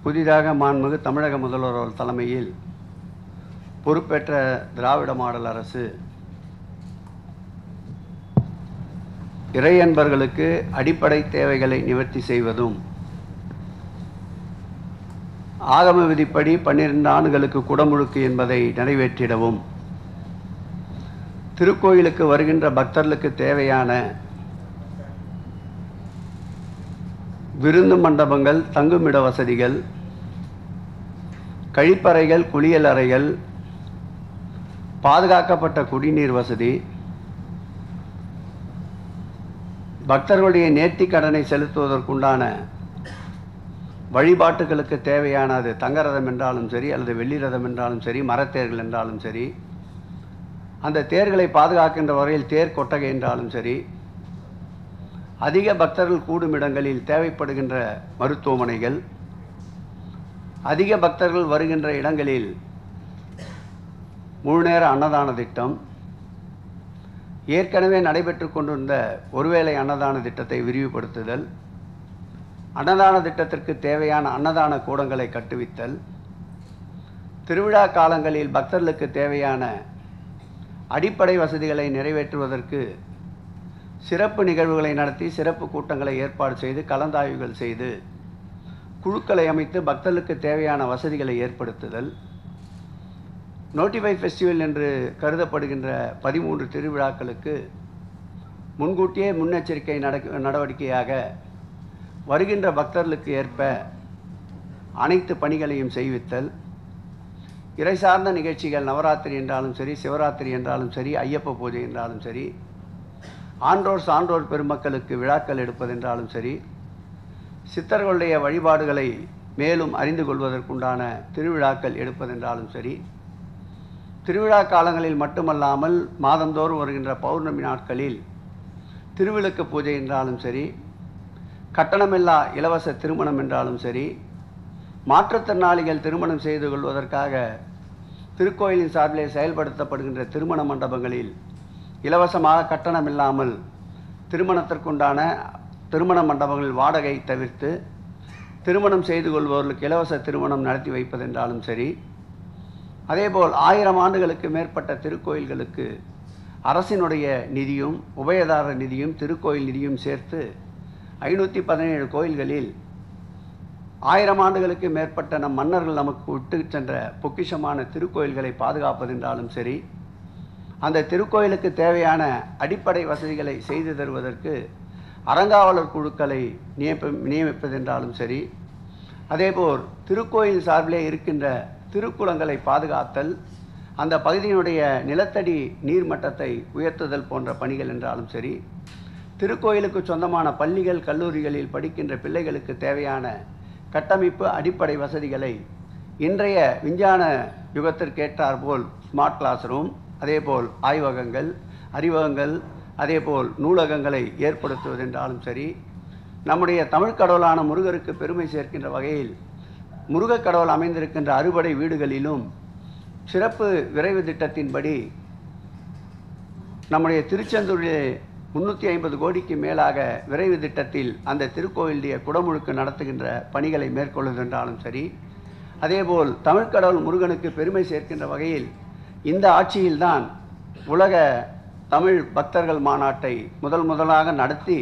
புதிதாக மாண்புமிகு தமிழக முதல்வர் தலைமையில் பொறுப்பேற்ற திராவிட மாடல் அரசு இறையன்பர்களுக்கு அடிப்படை தேவைகளை நிவர்த்தி செய்வதும், ஆகம விதிப்படி 12 ஆண்டுகளுக்கு குடமுழுக்கு என்பதை நிறைவேற்றிடவும், திருக்கோயிலுக்கு வருகின்ற பக்தர்களுக்கு தேவையான விருந்து மண்டபங்கள், தங்குமிட வசதிகள், கழிப்பறைகள், குளியல் அறைகள், பாதுகாக்கப்பட்ட குடிநீர் வசதி, பக்தர்களுடைய நேர்த்திக் கடனை செலுத்துவதற்குண்டான வழிபாட்டுகளுக்கு தேவையான, அது தங்க ரதம் என்றாலும் சரி அல்லது வெள்ளி ரதம் என்றாலும் சரி, மரத்தேர்கள் என்றாலும் சரி, அந்த தேர்களை பாதுகாக்கின்ற வகையில் தேர் கொட்டகை என்றாலும் சரி, அதிக பக்தர்கள் கூடும் இடங்களில் தேவைப்படுகின்ற மருத்துவமனைகள், அதிக பக்தர்கள் வருகின்ற இடங்களில் முழுநேர அன்னதான திட்டம், ஏற்கனவே நடைபெற்று கொண்டிருந்த ஒருவேளை அன்னதான திட்டத்தை விரிவுபடுத்துதல், அன்னதான திட்டத்திற்கு தேவையான அன்னதான கூடங்களை கட்டுவித்தல், திருவிழா காலங்களில் பக்தர்களுக்கு தேவையான அடிப்படை வசதிகளை நிறைவேற்றுவதற்கு சிறப்பு நிகழ்வுகளை நடத்தி சிறப்பு கூட்டங்களை ஏற்பாடு செய்து கலந்தாய்வுகள் செய்து குழுக்களை அமைத்து பக்தர்களுக்கு தேவையான வசதிகளை ஏற்படுத்துதல், நோட்டிஃபை ஃபெஸ்டிவல் என்று கருதப்படுகின்ற 13 திருவிழாக்களுக்கு முன்கூட்டியே முன்னெச்சரிக்கை நடவடிக்கையாக வருகின்ற பக்தர்களுக்கு ஏற்ப அனைத்து பணிகளையும் செய்வித்தல், இறை சார்ந்த நிகழ்ச்சிகள் நவராத்திரி என்றாலும் சரி, சிவராத்திரி என்றாலும் சரி, ஐயப்ப பூஜை என்றாலும் சரி, ஆன்றோர் சான்றோர் பெருமக்களுக்கு விழாக்கள் எடுப்பதென்றாலும் சரி, சித்தர்களுடைய வழிபாடுகளை மேலும் அறிந்து கொள்வதற்குண்டான திருவிழாக்கள் எடுப்பதென்றாலும் சரி, திருவிழா காலங்களில் மட்டுமல்லாமல் மாதந்தோறும் வருகின்ற பௌர்ணமி நாட்களில் திருவிளக்கு பூஜை என்றாலும் சரி, கட்டணமில்லா இலவச திருமணம் என்றாலும் சரி, மாற்றுத்திறனாளிகள் திருமணம் செய்து கொள்வதற்காக திருக்கோயிலின் சார்பிலே செயல்படுத்தப்படுகின்ற திருமண மண்டபங்களில் இலவசமாக கட்டணமில்லாமல் திருமணத்திற்குண்டான திருமண மண்டபங்களில் வாடகை தவிர்த்து திருமணம் செய்து கொள்பவர்களுக்கு இலவச திருமணம் நடத்தி வைப்பதென்றாலும் சரி, அதேபோல் 1000 ஆண்டுகளுக்கு மேற்பட்ட திருக்கோயில்களுக்கு அரசினுடைய நிதியும் உபயதார நிதியும் திருக்கோயில் நிதியும் சேர்த்து 517 கோயில்களில் 1000 ஆண்டுகளுக்கு மேற்பட்ட நம் மன்னர்கள் நமக்கு விட்டு சென்ற பொக்கிஷமான திருக்கோயில்களை பாதுகாப்பதென்றாலும் சரி, அந்த திருக்கோயிலுக்கு தேவையான அடிப்படை வசதிகளை செய்து தருவதற்கு அறங்காவலர் குழுக்களை நியமிப்பதென்றாலும் சரி, அதேபோல் திருக்கோயில் சார்பிலே இருக்கின்ற திருக்குளங்களை பாதுகாத்தல், அந்த பகுதியினுடைய நிலத்தடி நீர்மட்டத்தை உயர்த்துதல் போன்ற பணிகள் என்றாலும் சரி, திருக்கோயிலுக்கு சொந்தமான பள்ளிகள் கல்லூரிகளில் படிக்கின்ற பிள்ளைகளுக்கு தேவையான கட்டமைப்பு அடிப்படை வசதிகளை இன்றைய விஞ்ஞான யுகத்திற்கேற்றாற்போல் ஸ்மார்ட் கிளாஸ் ரூம், அதேபோல் ஆய்வகங்கள், அறிவகங்கள், அதேபோல் நூலகங்களை ஏற்படுத்துவதென்றாலும் சரி, நம்முடைய தமிழ் கடவுளான முருகருக்கு பெருமை சேர்க்கின்ற வகையில் முருகக் கடவுள் அமைந்திருக்கின்ற அறுபடை வீடுகளிலும் சிறப்பு விரைவு திட்டத்தின்படி நம்முடைய திருச்செந்தூரிலே 350 கோடிக்கு மேலாக விரைவு திட்டத்தில் அந்த திருக்கோயிலுடைய குடமுழுக்கு நடத்துகின்ற பணிகளை மேற்கொள்வதென்றாலும் சரி, அதேபோல் தமிழ்கடவுள் முருகனுக்கு பெருமை சேர்க்கின்ற வகையில் இந்த ஆட்சியில்தான் உலக தமிழ் பக்தர்கள் மாநாட்டை முதலாக நடத்தி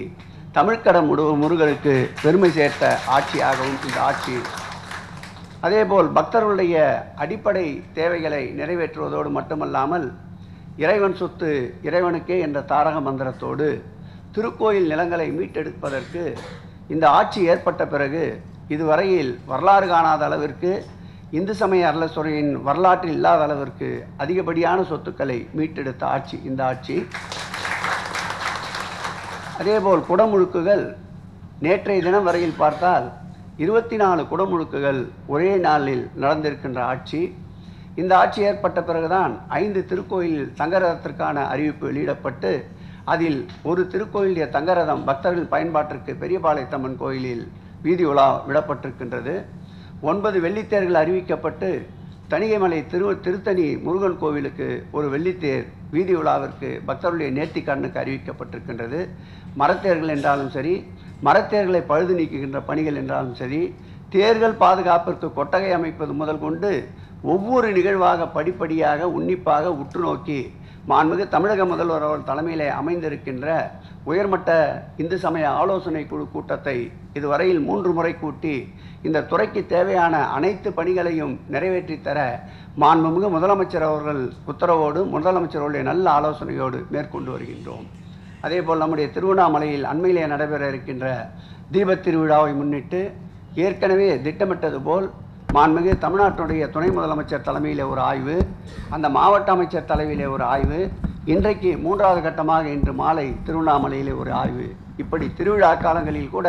தமிழ்கடவுள் முருகனுக்கு பெருமை சேர்த்த ஆட்சியாகவும் இந்த ஆட்சி, அதேபோல் பக்தர்களுடைய அடிப்படை தேவைகளை நிறைவேற்றுவதோடு மட்டுமல்லாமல் இறைவன் சொத்து இறைவனுக்கே என்ற தாரக மந்திரத்தோடு திருக்கோயில் நிலங்களை மீட்டெடுப்பதற்கு இந்த ஆட்சி ஏற்பட்ட பிறகு இதுவரையில் வரலாறு காணாத அளவிற்கு, இந்து சமய அறநிலையத்துறையின் வரலாற்றில் இல்லாத அளவிற்கு அதிகப்படியான சொத்துக்களை மீட்டெடுத்த ஆட்சி இந்த ஆட்சி. அதேபோல் குடமுழுக்குகள் நேற்றைய தினம் வரையில் பார்த்தால் 24 குடமுழுக்குகள் ஒரே நாளில் நடந்திருக்கின்ற ஆட்சி. இந்த ஆட்சி ஏற்பட்ட பிறகுதான் 5 திருக்கோயில் தங்கரதத்திற்கான அறிவிப்பு வெளியிடப்பட்டு அதில் ஒரு திருக்கோயிலுடைய தங்கரதம் பக்தர்கள் பயன்பாட்டிற்கு பெரியபாளையத்தம்மன் கோயிலில் வீதி உலா விடப்பட்டிருக்கின்றது. 9 வெள்ளித்தேர்கள் அறிவிக்கப்பட்டு தணிகைமலை திருத்தணி முருகன் கோவிலுக்கு ஒரு வெள்ளித்தேர் வீதி உலாவிற்கு பக்தர்களுடைய நேர்த்திக்கடனுக்கு அறிவிக்கப்பட்டிருக்கின்றது. மரத்தேர்கள் என்றாலும் சரி, மரத்தேர்களை பழுது நீக்குகின்ற பணிகள் என்றாலும் சரி, தேர்கள் பாதுகாப்பிற்கு கொட்டகை அமைப்பது முதல் கொண்டு ஒவ்வொரு நிகழ்வாக படிப்படியாக உன்னிப்பாக உற்று நோக்கி மாண்புமிகு தமிழக முதல்வர் அவர்கள் தலைமையிலே அமைந்திருக்கின்ற உயர்மட்ட இந்து சமய ஆலோசனை குழு கூட்டத்தை இதுவரையில் 3 முறை கூட்டி இந்த துறைக்கு தேவையான அனைத்து பணிகளையும் நிறைவேற்றித்தர மாண்புமிகு முதலமைச்சர் அவர்கள் உத்தரவோடு முதலமைச்சருடைய நல்ல ஆலோசனையோடு மேற்கொண்டு வருகின்றோம். அதேபோல் நம்முடைய திருவண்ணாமலையில் அண்மையிலே நடைபெற இருக்கின்ற தீபத் திருவிழாவை முன்னிட்டு ஏற்கனவே திட்டமிட்டது போல் மாண்புமிகு தமிழ்நாட்டுடைய துணை முதலமைச்சர் தலைமையிலே ஒரு ஆய்வு, அந்த மாவட்ட அமைச்சர் தலைமையிலே ஒரு ஆய்வு, இன்றைக்கு 3வது கட்டமாக இன்று மாலை திருவண்ணாமலையிலே ஒரு ஆய்வு. இப்படி திருவிழா காலங்களில் கூட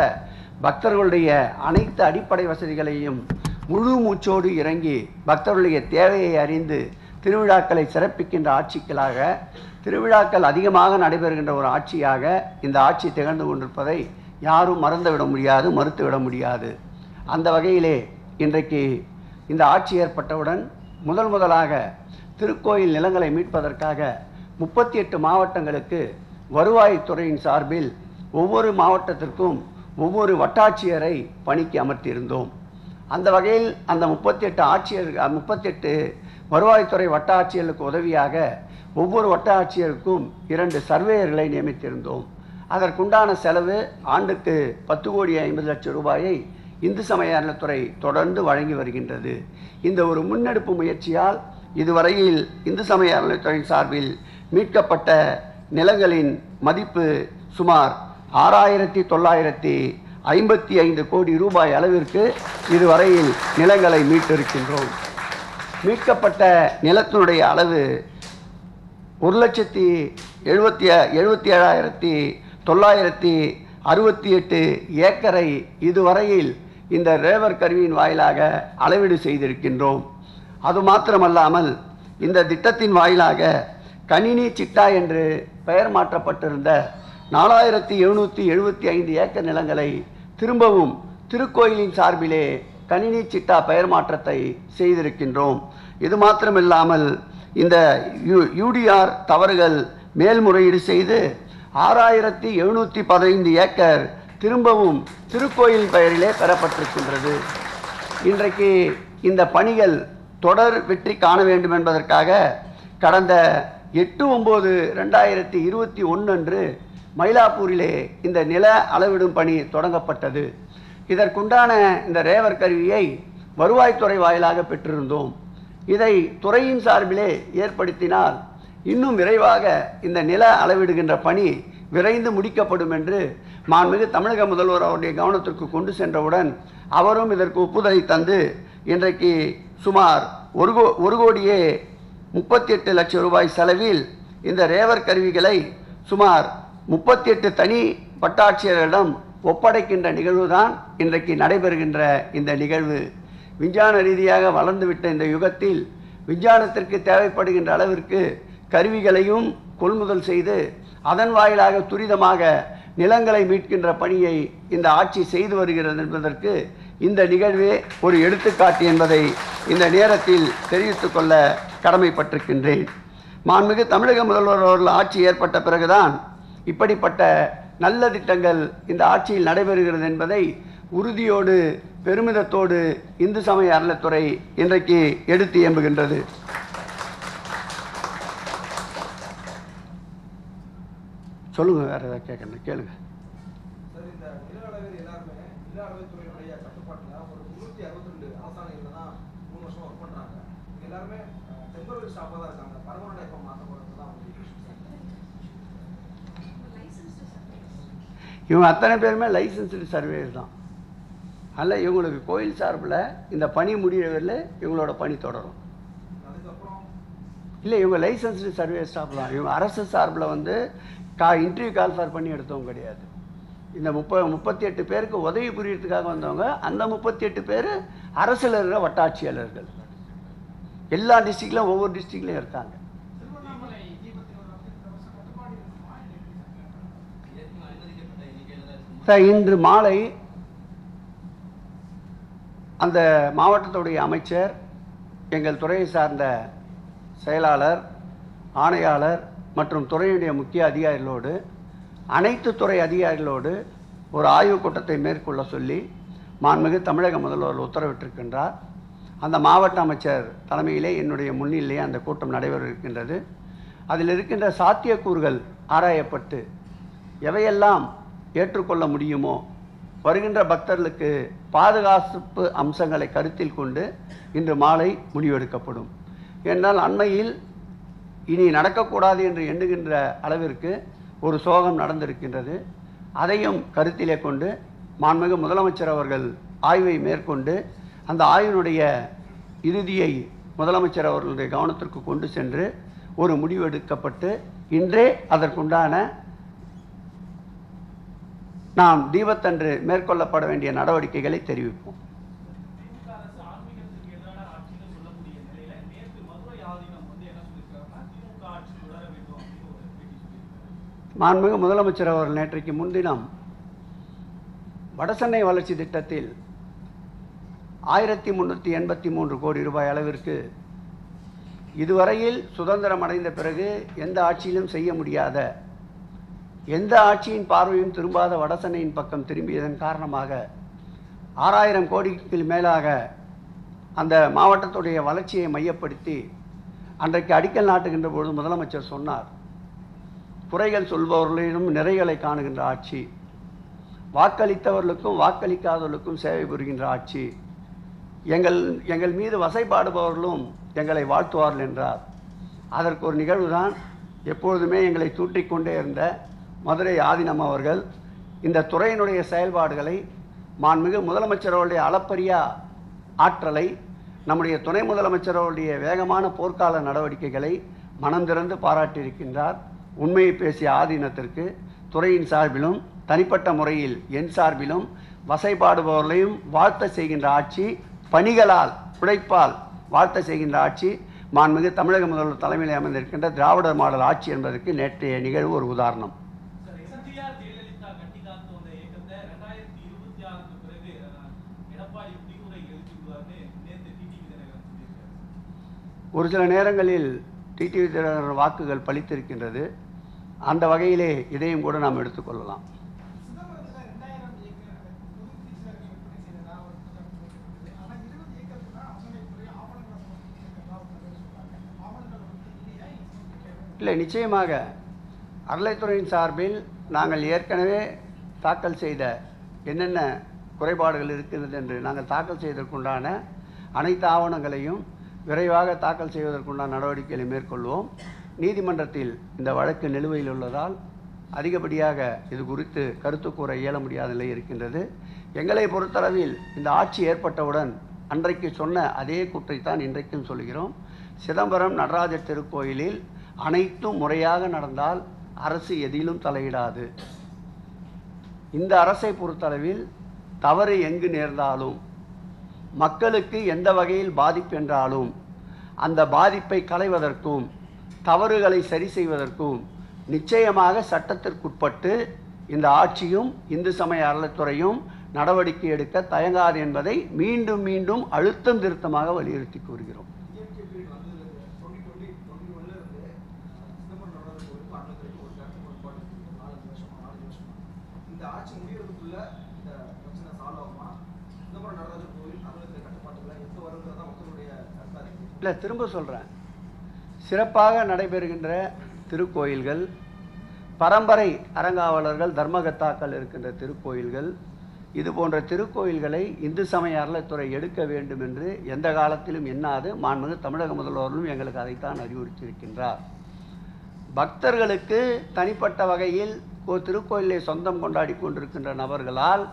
பக்தர்களுடைய அனைத்து அடிப்படை வசதிகளையும் முழு மூச்சோடு இறங்கி பக்தர்களுடைய தேவையை அறிந்து திருவிழாக்களை சிறப்பிக்கின்ற ஆட்சிகளாக, திருவிழாக்கள் அதிகமாக நடைபெறுகின்ற ஒரு ஆட்சியாக இந்த ஆட்சி திகழ்ந்து கொண்டிருப்பதை யாரும் மறந்துவிட முடியாது, மறுத்துவிட முடியாது. அந்த வகையிலே இன்றைக்கு இந்த ஆட்சி ஏற்பட்டவுடன் முதலாக திருக்கோயில் நிலங்களை மீட்பதற்காக 38 மாவட்டங்களுக்கு வருவாய்த்துறையின் சார்பில் ஒவ்வொரு மாவட்டத்திற்கும் ஒவ்வொரு வட்டாட்சியரை பணிக்கு அமர்த்தியிருந்தோம். அந்த வகையில் அந்த 38 வருவாய்த்துறை வட்டாட்சியர்களுக்கு உதவியாக ஒவ்வொரு வட்டாட்சியருக்கும் 2 சர்வேயர்களை நியமித்திருந்தோம். அதற்குண்டான செலவு ஆண்டுக்கு 10,50,00,000 ரூபாயை இந்து சமய அறநிலையத்துறை தொடர்ந்து வழங்கி வருகின்றது. இந்த ஒரு முன்னெடுப்பு முயற்சியால் இதுவரையில் இந்து சமய அறநிலையத்துறையின் சார்பில் மீட்கப்பட்ட நிலங்களின் மதிப்பு சுமார் 6,955 கோடி ரூபாய் அளவிற்கு இதுவரையில் நிலங்களை மீட்டிருக்கின்றோம். மீட்கப்பட்ட நிலத்தினுடைய அளவு 1,77,968 ஏக்கரை இதுவரையில் இந்த ரேவர் கருவியின் வாயிலாக அளவீடு செய்திருக்கின்றோம். அது மாத்திரமல்லாமல் இந்த திட்டத்தின் வாயிலாக கணினி சிட்டா என்று பெயர் மாற்றப்பட்டிருந்த 4,775 ஏக்கர் நிலங்களை திரும்பவும் திருக்கோயிலின் சார்பிலே கணினி சிட்டா பெயர் மாற்றத்தை செய்திருக்கின்றோம். இது மாத்திரமில்லாமல் இந்த யூடிஆர் தவறுகள் மேல்முறையீடு செய்து 6,715 ஏக்கர் திரும்பவும் திருக்கோயில் பெயரிலே பெறப்பட்டிருக்கின்றது. இன்றைக்கு இந்த பணிகள் தொடர் வெற்றி காண வேண்டும் என்பதற்காக கடந்த 8/9/2021 அன்று மயிலாப்பூரிலே இந்த நில அளவிடும் பணி தொடங்கப்பட்டது. இதற்குண்டான இந்த ரேவர் கருவியை வருவாய்த்துறை வாயிலாக பெற்றிருந்தோம். இதை துறையின் சார்பிலே ஏற்படுத்தினால் இன்னும் விரைவாக இந்த நில அளவிடுகின்ற பணி விரைந்து முடிக்கப்படும் என்று மாண்புமிகு தமிழக முதல்வர் அவருடைய கவனத்திற்கு கொண்டு சென்றவுடன் அவரும் இதற்கு ஒப்புதலை தந்து இன்றைக்கு சுமார் 1,38,00,000 ரூபாய் செலவில் இந்த ரேவர் கருவிகளை சுமார் 38 தனி வட்டாட்சியர்களிடம் ஒப்படைக்கின்ற நிகழ்வுதான் இன்றைக்கு நடைபெறுகின்ற இந்த நிகழ்வு. விஞ்ஞான ரீதியாக வளர்ந்துவிட்ட இந்த யுகத்தில் விஞ்ஞானத்திற்கு தேவைப்படுகின்ற அளவிற்கு கருவிகளையும் கொள்முதல் செய்து அதன் வாயிலாக துரிதமாக நிலங்களை மீட்கின்ற பணியை இந்த ஆட்சி செய்து வருகிறது என்பதற்கு இந்த நிகழ்வே ஒரு எடுத்துக்காட்டு என்பதை இந்த நேரத்தில் தெரிவித்துக் கொள்ள கடமைப்பட்டிருக்கின்றேன். மாண்புமிகு தமிழக முதல்வர் அவர்கள் ஆட்சி ஏற்பட்ட பிறகுதான் இப்படிப்பட்ட நல்ல திட்டங்கள் இந்த ஆட்சியில் நடைபெறுகிறது என்பதை உறுதியோடு பெருமிதத்தோடு இந்து சமய அறநிலையத்துறை இன்றைக்கு எடுத்து இயம்புகின்றது. சொல்லுங்க, வேற ஏதாவது கேட்கணும் கேளுங்க. இவங்க அத்தனை பேருமே லைசன்ஸ்டு சர்வேயர் தான். அல்ல, இவங்களுக்கு கோயில் சார்பில் இந்த பணி முடியவில்லை, இவங்களோட பணி தொடரும். இல்லை, இவங்க லைசன்ஸ்டு சர்வே ஸ்டாஃப் தான். இவங்க அரசு சார்பில் இன்டர்வியூ கால்ஃபார் பண்ணி எடுத்தவங்க கிடையாது. இந்த 38 பேருக்கு உதவி புரியறதுக்காக வந்தவங்க. அந்த 38 பேர் அரசில் இருக்கிற வட்டாட்சியாளர்கள். எல்லா டிஸ்ட்ரிக்ட்லையும் ஒவ்வொரு டிஸ்ட்ரிக்ட்லையும் இருக்காங்க. இன்று மாலை அந்த மாவட்டத்துடைய அமைச்சர், எங்கள் துறையை சார்ந்த செயலாளர், ஆணையாளர் மற்றும் துறையுடைய முக்கிய அதிகாரிகளோடு, அனைத்து துறை அதிகாரிகளோடு ஒரு ஆய்வுக் கூட்டத்தை மேற்கொள்ள சொல்லி மாண்புமிகு தமிழக முதல்வர் உத்தரவிட்டிருக்கின்றார். அந்த மாவட்ட அமைச்சர் தலைமையிலே என்னுடைய முன்னிலையே அந்த கூட்டம் நடைபெற இருக்கின்றது. அதில் இருக்கின்ற சாத்தியக்கூறுகள் ஆராயப்பட்டு எவையெல்லாம் ஏற்றுக்கொள்ள முடியுமோ வருகின்ற பக்தர்களுக்கு பாதுகாப்பு அம்சங்களை கருத்தில் கொண்டு இன்று மாலை முடிவெடுக்கப்படும். என்றால் அண்மையில் இனி நடக்கக்கூடாது என்று எண்ணுகின்ற அளவிற்கு ஒரு சோகம் நடந்திருக்கின்றது. அதையும் கருத்திலே கொண்டு மாண்புமிகு முதலமைச்சர் அவர்கள் ஆய்வை மேற்கொண்டு அந்த ஆய்வினுடைய இறுதியை முதலமைச்சர் அவர்களுடைய கவனத்திற்கு கொண்டு சென்று ஒரு முடிவெடுக்கப்பட்டு இன்றே அதற்குண்டான நாம் தீபத்தன்று மேற்கொள்ளப்பட வேண்டிய நடவடிக்கைகளை தெரிவிப்போம். மாண்புமிகு முதலமைச்சர் அவர்கள் நேற்றைக்கு முன்தினம் வடசென்னை வளர்ச்சி திட்டத்தில் 1383 கோடி ரூபாய் அளவிற்கு இதுவரையில் சுதந்திரம் அடைந்த பிறகு எந்த ஆட்சியிலும் செய்ய முடியாத, எந்த ஆட்சியின் பார்வையும் திரும்பாத வடசென்னையின் பக்கம் திரும்பியதன் காரணமாக 6000 கோடிக்கு மேலாக அந்த மாவட்டத்துடைய வளர்ச்சியை மையப்படுத்தி அன்றைக்கு அடிக்கல் நாட்டுகின்ற பொழுது முதலமைச்சர் சொன்னார், குறைகள் சொல்பவர்களிடம் நிறைகளை காணுகின்ற ஆட்சி, வாக்களித்தவர்களுக்கும் வாக்களிக்காதவர்களுக்கும் சேவை புரிகின்ற ஆட்சி, எங்கள் மீது வசைபாடுபவர்களும் எங்களை வாழ்த்துவார்கள் என்றார். அதற்கு ஒரு நிகழ்வு தான் எப்பொழுதுமே எங்களை தூற்றிக்கொண்டே இருந்த மதுரை ஆதீனம் அவர்கள் இந்த துறையினுடைய செயல்பாடுகளை மாண்புமிகு முதலமைச்சர்களுடைய அளப்பரிய ஆற்றலை, நம்முடைய துணை முதலமைச்சர்களுடைய வேகமான போர்க்கால நடவடிக்கைகளை மனம் திறந்து பாராட்டியிருக்கின்றார். உண்மையை பேசிய ஆதீனத்திற்கு துறையின் சார்பிலும் தனிப்பட்ட முறையில் என் சார்பிலும் வசைபாடுபவர்களையும் வாழ்த்த செய்கின்ற ஆட்சி, பணிகளால் உழைப்பால் வாழ்த்த செய்கின்ற ஆட்சி மாண்புமிகு தமிழக முதல்வர் தலைமையில் அமைந்திருக்கின்ற திராவிடர் மாடல் ஆட்சி என்பதற்கு நேற்றைய நிகழ்வு ஒரு உதாரணம். ஒரு சில நேரங்களில் டிடிவி தினகரன் வாக்குகள் பலித்திருக்கின்றது. அந்த வகையிலே இதையும் கூட நாம் எடுத்துக்கொள்ளலாம். இல்லை, நிச்சயமாக அறளைத்துறையின் சார்பில் நாங்கள் ஏற்கனவே தாக்கல் செய்த என்னென்ன குறைபாடுகள் இருக்கிறது என்று நாங்கள் தாக்கல் செய்வதற்குண்டான அனைத்து ஆவணங்களையும் விரைவாக தாக்கல் செய்வதற்குண்டான நடவடிக்கைகளை மேற்கொள்வோம். நீதிமன்றத்தில் இந்த வழக்கு நிலுவையில் உள்ளதால் அதிகப்படியாக இது குறித்து கருத்து கூற இயல முடியாத நிலை இருக்கின்றது. எங்களை பொறுத்தளவில் இந்த ஆட்சி ஏற்பட்டவுடன் அன்றைக்கு சொன்ன அதே கூற்றைத்தான் இன்றைக்கும் சொல்கிறோம். சிதம்பரம் நடராஜர் திருக்கோயிலில் அனைத்தும் முறையாக நடந்தால் அரசு எதிலும் தலையிடாது. இந்த அரசை பொறுத்தளவில் தவறு எங்கு நேர்ந்தாலும், மக்களுக்கு எந்த வகையில் பாதிப்பு என்றாலும் அந்த பாதிப்பை களைவதற்கும் தவறுகளை சரி செய்வதற்கும் நிச்சயமாக சட்டத்திற்குட்பட்டு இந்த ஆட்சியும் இந்து சமய அறநிலைத்துறையும் நடவடிக்கை எடுக்க தயங்காது என்பதை மீண்டும் மீண்டும் அழுத்தம் திருத்தமாக வலியுறுத்தி கூறுகிறோம். இல்லை, திரும்ப சொல்கிறேன், சிறப்பாக நடைபெறுகின்ற திருக்கோயில்கள், பரம்பரை அறங்காவலர்கள் தர்மகத்தாக்கள் இருக்கின்ற திருக்கோயில்கள், இது போன்ற திருக்கோயில்களை இந்து சமய அறநிலைத்துறை எடுக்க வேண்டும் என்று எந்த காலத்திலும் எண்ணாது மாண்புமிகு தமிழக முதல்வர்களும் எங்களுக்கு அதைத்தான் அறிவுறுத்தியிருக்கின்றார். பக்தர்களுக்கு தனிப்பட்ட வகையில் திருக்கோயிலை சொந்தம் கொண்டாடி கொண்டிருக்கின்ற நபர்களால்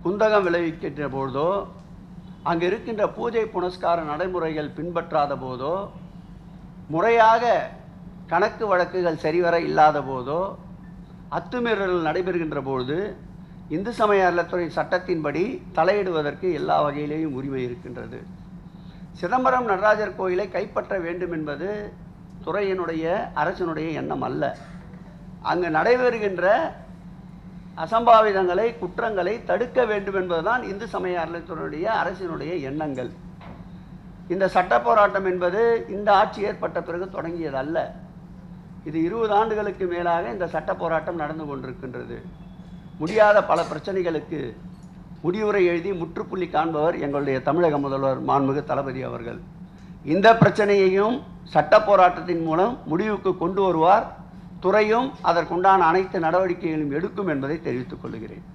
குந்தகம் விளைவிக்கின்ற பொழுதோ, அங்கு இருக்கின்ற பூஜை புனஸ்கார நடைமுறைகள் பின்பற்றாத போதோ, முறையாக கணக்கு வழக்குகள் சரிவர இல்லாத போதோ, அத்துமீறல்கள் நடைபெறுகின்ற பொழுது இந்து சமய அறநிலைத்துறை சட்டத்தின்படி தலையிடுவதற்கு எல்லா வகையிலேயும் உரிமை இருக்கின்றது. சிதம்பரம் நடராஜர் கோயிலை கைப்பற்ற வேண்டும் என்பது துறையினுடைய அரசினுடைய எண்ணம் அல்ல. அங்கு நடைபெறுகின்ற அசம்பாவிதங்களை, குற்றங்களை தடுக்க வேண்டும் என்பதுதான் இந்து சமய அறநிலைத்துறையுடைய அரசினுடைய எண்ணங்கள். இந்த சட்ட போராட்டம் என்பது இந்த ஆட்சி ஏற்பட்ட பிறகு தொடங்கியதல்ல. இது 20 ஆண்டுகளுக்கு மேலாக இந்த சட்ட போராட்டம் நடந்து கொண்டிருக்கின்றது. முடியாத பல பிரச்சனைகளுக்கு முடிவுரை எழுதி முற்றுப்புள்ளி காண்பவர் எங்களுடைய தமிழக முதல்வர் மாண்புமிகு தளபதி அவர்கள். இந்த பிரச்சனையையும் சட்ட போராட்டத்தின் மூலம் முடிவுக்கு கொண்டு வருவார். துறையும் அதற்குண்டான அனைத்து நடவடிக்கைகளும் எடுக்கும் என்பதை தெரிவித்துக் கொள்கிறேன்.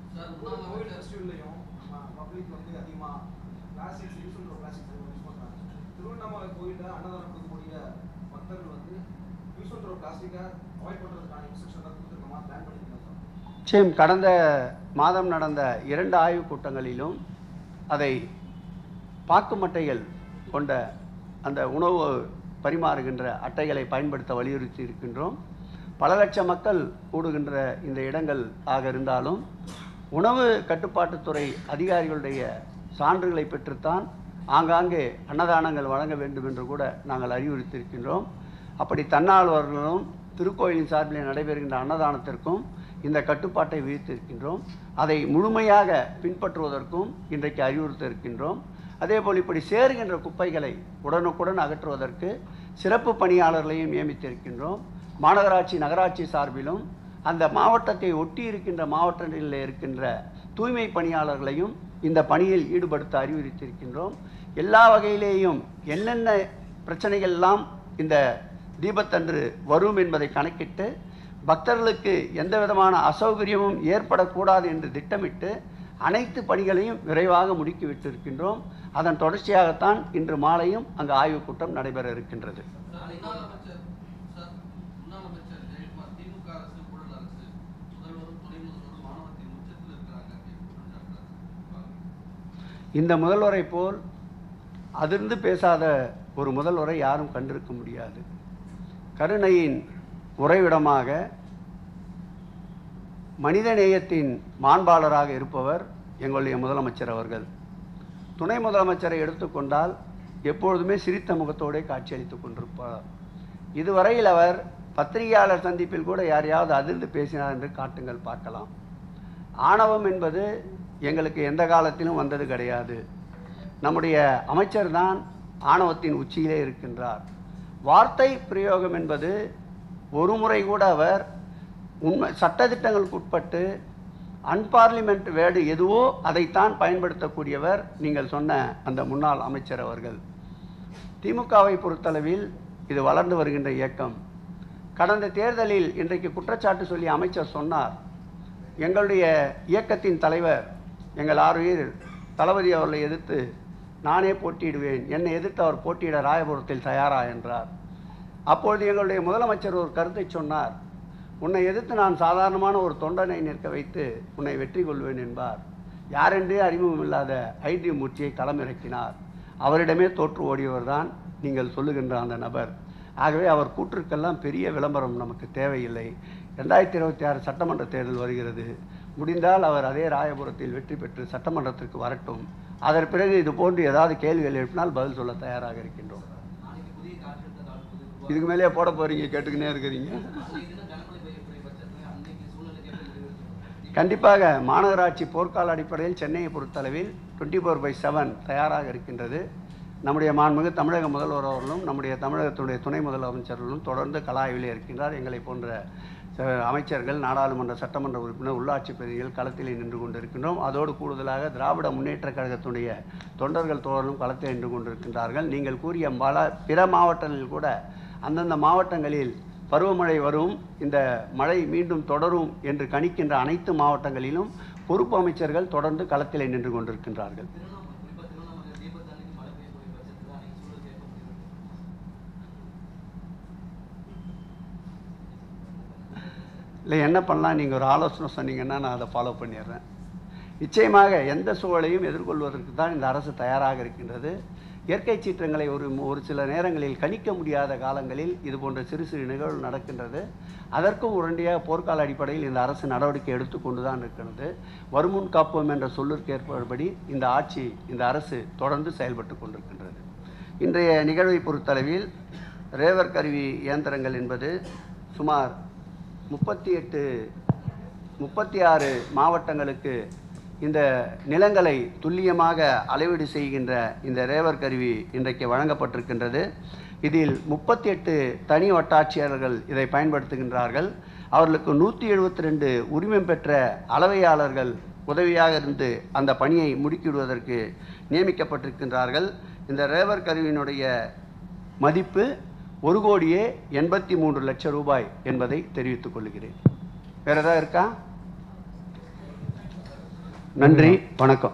நிச்சயம் கடந்த மாதம் நடந்த 2 ஆய்வுக் கூட்டங்களிலும் அதை பாக்குமட்டைகள் கொண்ட அந்த உணவு பரிமாறுகின்ற அட்டைகளை பயன்படுத்த வலியுறுத்தி இருக்கின்றோம். பல லட்சம் மக்கள் கூடுகின்ற இந்த இடங்கள் ஆக இருந்தாலும் உணவு கட்டுப்பாட்டுத்துறை அதிகாரிகளுடைய சான்றுகளை பெற்றுத்தான் ஆங்காங்கே அன்னதானங்கள் வழங்க வேண்டும் என்று கூட நாங்கள் அறிவுறுத்தியிருக்கின்றோம். அப்படி தன்னார்வலர்களும் திருக்கோயிலின் சார்பில் நடைபெறுகின்ற அன்னதானத்திற்கும் இந்த கட்டுப்பாட்டை விதித்திருக்கின்றோம். அதை முழுமையாக பின்பற்றுவதற்கும் இன்றைக்கு அறிவுறுத்த இருக்கின்றோம். அதேபோல் இப்படி சேருகின்ற குப்பைகளை உடனுக்குடன் அகற்றுவதற்கு சிறப்பு பணியாளர்களையும் நியமித்திருக்கின்றோம். மாநகராட்சி நகராட்சி சார்பிலும் அந்த மாவட்டத்தை ஒட்டி இருக்கின்ற மாவட்டங்களில் இருக்கின்ற தூய்மை பணியாளர்களையும் இந்த பணியில் ஈடுபடுத்த அறிவுறுத்தியிருக்கின்றோம். எல்லா வகையிலேயும் என்னென்ன பிரச்சனைகள் எல்லாம் இந்த தீபத்தன்று வரும் என்பதை கணக்கிட்டு பக்தர்களுக்கு எந்த விதமான அசௌகரியமும் ஏற்படக்கூடாது என்று திட்டமிட்டு அனைத்து பணிகளையும் விரைவாக முடுக்கிவிட்டிருக்கின்றோம். அதன் தொடர்ச்சியாகத்தான் இன்று மாலையும் அங்கு ஆய்வுக் கூட்டம் நடைபெற இருக்கின்றது. இந்த முதல்வரை போல் அதிர்ந்து பேசாத ஒரு முதல்வரை யாரும் கண்டிருக்க முடியாது. கருணையின் உறைவிடமாக மனித நேயத்தின் மாண்பாளராக இருப்பவர் எங்களுடைய முதலமைச்சர் அவர்கள். துணை முதலமைச்சரை எடுத்துக்கொண்டால் எப்பொழுதுமே சிரித்த முகத்தோடு காட்சியளித்துக் கொண்டிருப்பார். இதுவரையில் அவர் பத்திரிகையாளர் சந்திப்பில் கூட யாரையாவது அதிர்ந்து பேசினார் என்று காட்டுங்கள் பார்க்கலாம். ஆணவம் என்பது எங்களுக்கு எந்த காலத்திலும் வந்தது கிடையாது. நம்முடைய அமைச்சர் தான் ஆணவத்தின் உச்சியிலே இருக்கின்றார். வார்த்தை பிரயோகம் என்பது ஒரு முறை கூட அவர் உண்மை சட்டத்திட்டங்களுக்கு உட்பட்டு அன்பார்லிமெண்ட் வேர்டு எதுவோ அதைத்தான் பயன்படுத்தக்கூடியவர் நீங்கள் சொன்ன அந்த முன்னாள் அமைச்சர் அவர்கள். திமுகவை பொறுத்தளவில் இது வளர்ந்து வருகின்ற இயக்கம். கடந்த தேர்தலில் இன்றைக்கு குற்றச்சாட்டு சொல்லி அமைச்சர் சொன்னார், எங்களுடைய இயக்கத்தின் தலைவர் எங்கள் ஆறுயிர் தளபதி அவர்களை எதிர்த்து நானே போட்டியிடுவேன், என்னை எதிர்த்து அவர் போட்டியிட ராயபுரத்தில் தயாரா என்றார். அப்பொழுது எங்களுடைய முதலமைச்சர் ஒரு கருத்தை சொன்னார், உன்னை எதிர்த்து நான் சாதாரணமான ஒரு தொண்டனை நிற்க வைத்து உன்னை வெற்றி கொள்வேன் என்பார். யாரென்றே அறிமுகம் இல்லாத ஐடி மூர்த்தியை களமிறக்கினார். அவரிடமே தோற்று ஓடியவர் தான் நீங்கள் சொல்லுகின்ற அந்த நபர். ஆகவே அவர் கூற்றுக்கெல்லாம் பெரிய விளம்பரம் நமக்கு தேவையில்லை. 2026 சட்டமன்ற தேர்தல் வருகிறது. முடிந்தால் அவர் அதே ராயபுரத்தில் வெற்றி பெற்று சட்டமன்றத்திற்கு வரட்டும். அதன் பிறகு இது போன்று ஏதாவது கேள்விகள் எழுப்பினால் பதில் சொல்ல தயாராக இருக்கின்றோம். இதுக்கு மேலே போட போறீங்க, கேட்டுக்கினே இருக்கிறீங்க. கண்டிப்பாக மாநகராட்சி போர்க்கால அடிப்படையில் சென்னையை பொறுத்தளவில் 24/7 தயாராக இருக்கின்றது. நம்முடைய மாண்புமிகு தமிழக முதல்வர் அவர்களும் நம்முடைய தமிழகத்துடைய துணை முதலமைச்சர்களும் தொடர்ந்து கலாய்விலே இருக்கின்றார். எங்களை போன்ற அமைச்சர்கள், நாடாளுமன்ற சட்டமன்ற உறுப்பினர், உள்ளாட்சி பிரதிநிதிகள் களத்திலே நின்று கொண்டிருக்கின்றோம். அதோடு கூடுதலாக திராவிட முன்னேற்ற கழகத்துடைய தொண்டர்கள் தோழர்களும் களத்தில் நின்று கொண்டிருக்கின்றார்கள். நீங்கள் கூறிய பிற மாவட்டங்களில் கூட அந்தந்த மாவட்டங்களில் பருவமழை வரும், இந்த மழை மீண்டும் தொடரும் என்று கணிக்கின்ற அனைத்து மாவட்டங்களிலும் பொறுப்பு அமைச்சர்கள் தொடர்ந்து களத்திலே நின்று கொண்டிருக்கின்றார்கள். இல்லை என்ன பண்ணலாம், நீங்கள் ஒரு ஆலோசனை சொன்னீங்கன்னா நான் அதை ஃபாலோ பண்ணிடுறேன். நிச்சயமாக எந்த சூழலையும் எதிர்கொள்வதற்கு தான் இந்த அரசு தயாராக இருக்கின்றது. இயற்கை சீற்றங்களை ஒரு சில நேரங்களில் கணிக்க முடியாத காலங்களில் இது போன்ற சிறு சிறு நிகழ்வு நடக்கின்றது. அதற்கும் உடனடியாக போர்க்கால அடிப்படையில் இந்த அரசு நடவடிக்கை எடுத்துக்கொண்டு தான் இருக்கிறது. வருமுன் காப்போம் என்ற சொல்லிற்கு ஏற்பபடி இந்த அரசு தொடர்ந்து செயல்பட்டு கொண்டிருக்கின்றது. இன்றைய நிகழ்வை பொறுத்தளவில் ரேவர் கருவி இயந்திரங்கள் என்பது சுமார் 36 மாவட்டங்களுக்கு இந்த நிலங்களை துல்லியமாக அளவீடு செய்கின்ற இந்த ரேவர் கருவி இன்றைக்கு வழங்கப்பட்டிருக்கின்றது. இதில் 38 தனி வட்டாட்சியர்கள் இதை பயன்படுத்துகின்றார்கள். அவர்களுக்கு 172 உரிமம் பெற்ற அளவையாளர்கள் உதவியாக இருந்து அந்த பணியை முடுக்கிவிடுவதற்கு நியமிக்கப்பட்டிருக்கின்றார்கள். இந்த ரேவர் கருவியினுடைய மதிப்பு 1,83,00,000 ரூபாய் என்பதை தெரிவித்துக் கொள்கிறேன். வேற ஏதாவது இருக்கா? நன்றி, வணக்கம்.